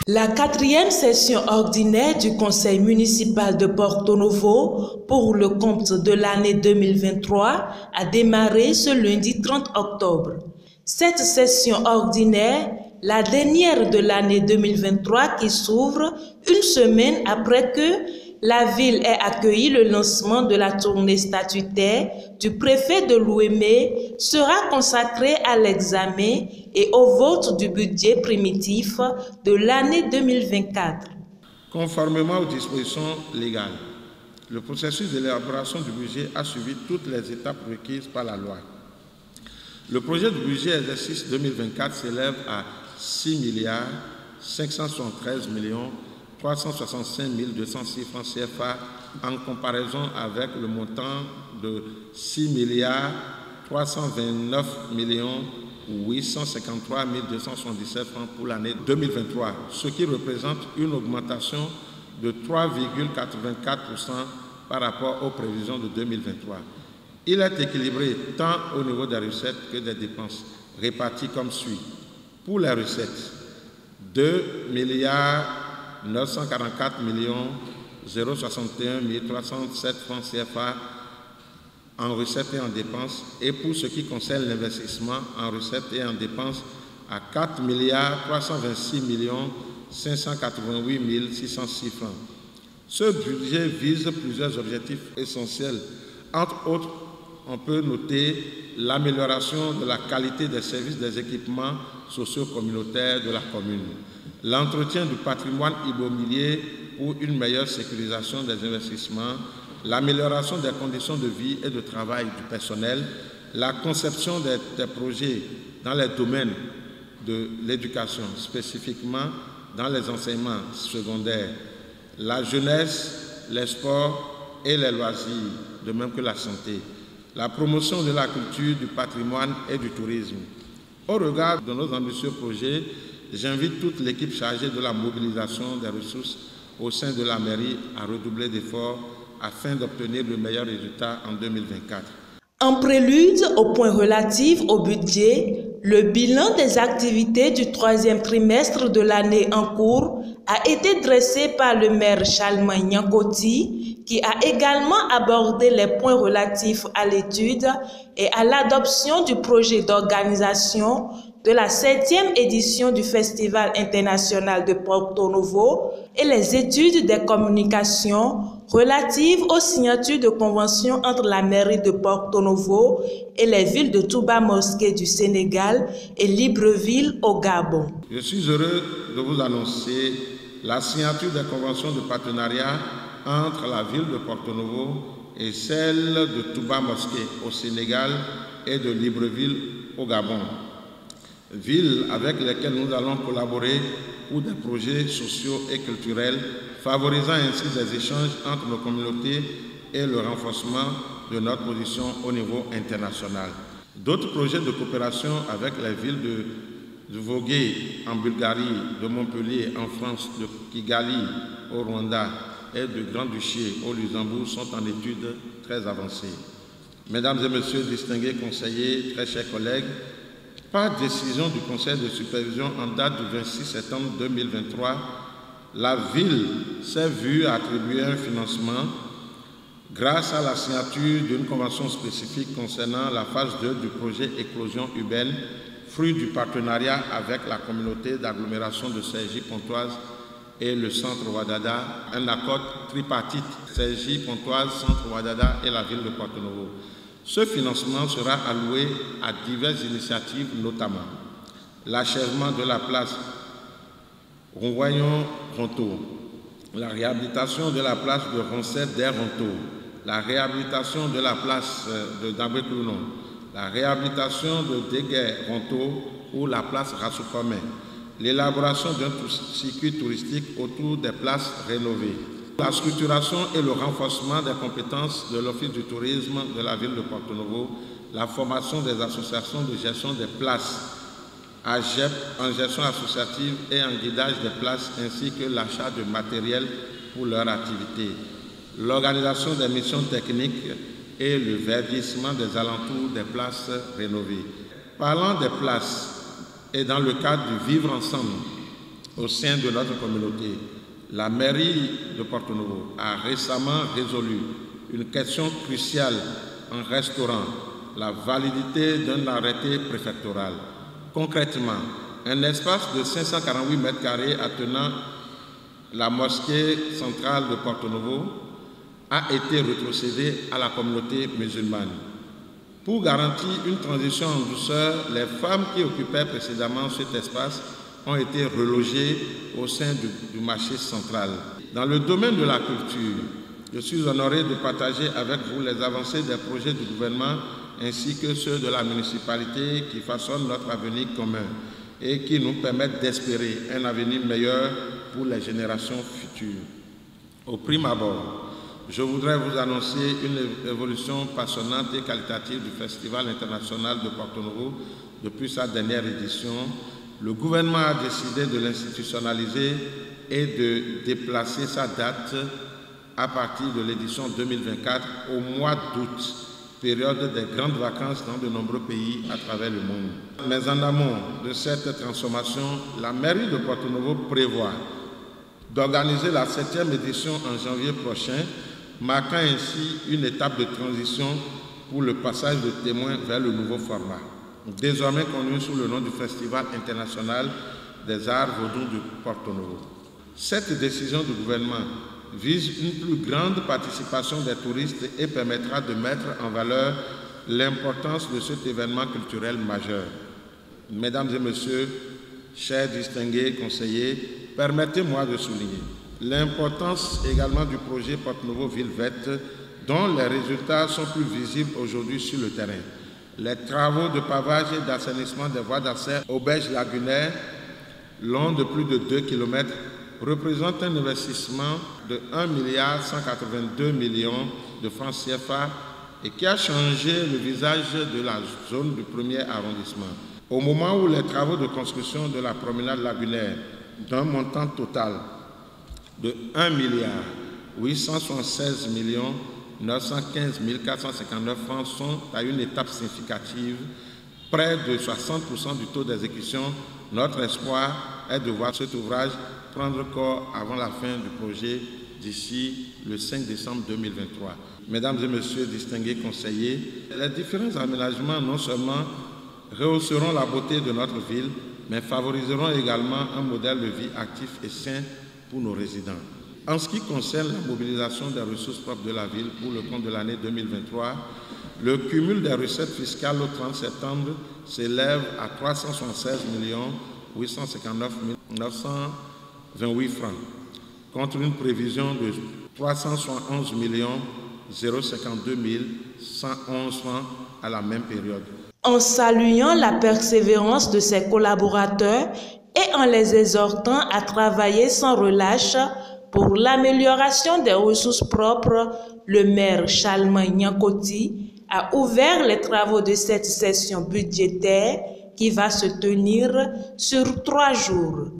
La 4e session ordinaire du Conseil municipal de Porto Novo pour le compte de l'année 2023 a démarré ce lundi 30 octobre. Cette session ordinaire, la dernière de l'année 2023 qui s'ouvre une semaine après que la ville ait accueilli le lancement de la tournée statutaire du préfet de l'Ouémé, sera consacrée à l'examen et au vote du budget primitif de l'année 2024. Conformément aux dispositions légales, le processus d'élaboration du budget a suivi toutes les étapes requises par la loi. Le projet de budget exercice 2024 s'élève à 6 573 365 206 francs CFA en comparaison avec le montant de 6 329 853 277 francs pour l'année 2023, ce qui représente une augmentation de 3,84% par rapport aux prévisions de 2023. Il est équilibré tant au niveau des recettes que des dépenses, réparties comme suit. Pour les recettes, 2 944 061 307 francs CFA en recettes et en dépenses, et pour ce qui concerne l'investissement en recettes et en dépenses, à 4 326 588 606 francs. Ce budget vise plusieurs objectifs essentiels. Entre autres, on peut noter l'amélioration de la qualité des services des équipements socio-communautaires de la commune, l'entretien du patrimoine immobilier pour une meilleure sécurisation des investissements, l'amélioration des conditions de vie et de travail du personnel, la conception des projets dans les domaines de l'éducation, spécifiquement dans les enseignements secondaires, la jeunesse, les sports et les loisirs, de même que la santé, la promotion de la culture, du patrimoine et du tourisme. Au regard de nos ambitieux projets, j'invite toute l'équipe chargée de la mobilisation des ressources au sein de la mairie à redoubler d'efforts afin d'obtenir le meilleur résultat en 2024. En prélude au point relatif au budget, le bilan des activités du 3e trimestre de l'année en cours a été dressé par le maire Chalmin Nyankoti, qui a également abordé les points relatifs à l'étude et à l'adoption du projet d'organisation de la 7e édition du Festival international de Porto Novo et les études des communications relatives aux signatures de conventions entre la mairie de Porto Novo et les villes de Touba Mosquée du Sénégal et Libreville au Gabon. Je suis heureux de vous annoncer la signature des conventions de partenariat entre la ville de Porto Novo et celle de Touba Mosquée au Sénégal et de Libreville au Gabon, villes avec lesquelles nous allons collaborer pour des projets sociaux et culturels, favorisant ainsi des échanges entre nos communautés et le renforcement de notre position au niveau international. D'autres projets de coopération avec les villes de Vogué en Bulgarie, de Montpellier en France, de Kigali au Rwanda et de Grand-Duché au Luxembourg sont en études très avancées. Mesdames et messieurs distingués conseillers, très chers collègues, par décision du Conseil de supervision en date du 26 septembre 2023, la ville s'est vue attribuer un financement grâce à la signature d'une convention spécifique concernant la phase 2 du projet Éclosion urbaine, fruit du partenariat avec la communauté d'agglomération de Cergy-Pontoise et le Centre Ouadada, un accord tripartite Cergy-Pontoise, Centre Ouadada et la ville de Porto Novo. Ce financement sera alloué à diverses initiatives, notamment l'achèvement de la place Ronvoyon-Ronto, la réhabilitation de la place de Roncette-des-Ronto, la réhabilitation de la place de Dabé-Clounon, la réhabilitation de Déguet-Ronto ou la place Rassoukomé, l'élaboration d'un circuit touristique autour des places rénovées, la structuration et le renforcement des compétences de l'Office du tourisme de la ville de Porto Novo, la formation des associations de gestion des places, AGEP en gestion associative et en guidage des places, ainsi que l'achat de matériel pour leur activité, l'organisation des missions techniques et le verdissement des alentours des places rénovées. Parlant des places et dans le cadre du vivre ensemble, au sein de notre communauté. La mairie de Porto-Novo a récemment résolu une question cruciale en restaurant la validité d'un arrêté préfectoral. Concrètement, un espace de 548 m² attenant la mosquée centrale de Porto-Novo a été rétrocédé à la communauté musulmane. Pour garantir une transition en douceur, les femmes qui occupaient précédemment cet espace ont été relogées au sein du marché central. Dans le domaine de la culture, je suis honoré de partager avec vous les avancées des projets du gouvernement ainsi que ceux de la municipalité qui façonnent notre avenir commun et qui nous permettent d'espérer un avenir meilleur pour les générations futures. Au prime abord, je voudrais vous annoncer une évolution passionnante et qualitative du Festival international de Porto-Novo depuis sa dernière édition. Le gouvernement a décidé de l'institutionnaliser et de déplacer sa date à partir de l'édition 2024 au mois d'août, période des grandes vacances dans de nombreux pays à travers le monde. Mais en amont de cette transformation, la mairie de Porto-Novo prévoit d'organiser la 7e édition en janvier prochain, marquant ainsi une étape de transition pour le passage de témoins vers le nouveau format, désormais connu sous le nom du Festival international des arts vaudous de Porto-Novo. Cette décision du gouvernement vise une plus grande participation des touristes et permettra de mettre en valeur l'importance de cet événement culturel majeur. Mesdames et messieurs, chers distingués conseillers, permettez-moi de souligner l'importance également du projet Porto-Novo Ville Verte, dont les résultats sont plus visibles aujourd'hui sur le terrain. Les travaux de pavage et d'assainissement des voies d'accès aux berges lagunaires, long de plus de 2 km, représentent un investissement de 1,182 milliard de francs CFA et qui a changé le visage de la zone du premier arrondissement. Au moment où les travaux de construction de la promenade lagunaire, d'un montant total de 1,876 915 459 francs sont à une étape significative, près de 60% du taux d'exécution. Notre espoir est de voir cet ouvrage prendre corps avant la fin du projet d'ici le 5 décembre 2023. Mesdames et messieurs distingués conseillers, les différents aménagements non seulement rehausseront la beauté de notre ville, mais favoriseront également un modèle de vie actif et sain pour nos résidents. En ce qui concerne la mobilisation des ressources propres de la ville pour le compte de l'année 2023, le cumul des recettes fiscales au 30 septembre s'élève à 376 859 928 francs, contre une prévision de 371 052 111 francs à la même période. En saluant la persévérance de ses collaborateurs et en les exhortant à travailler sans relâche pour l'amélioration des ressources propres, le maire Chalman Nyankoti a ouvert les travaux de cette session budgétaire qui va se tenir sur 3 jours.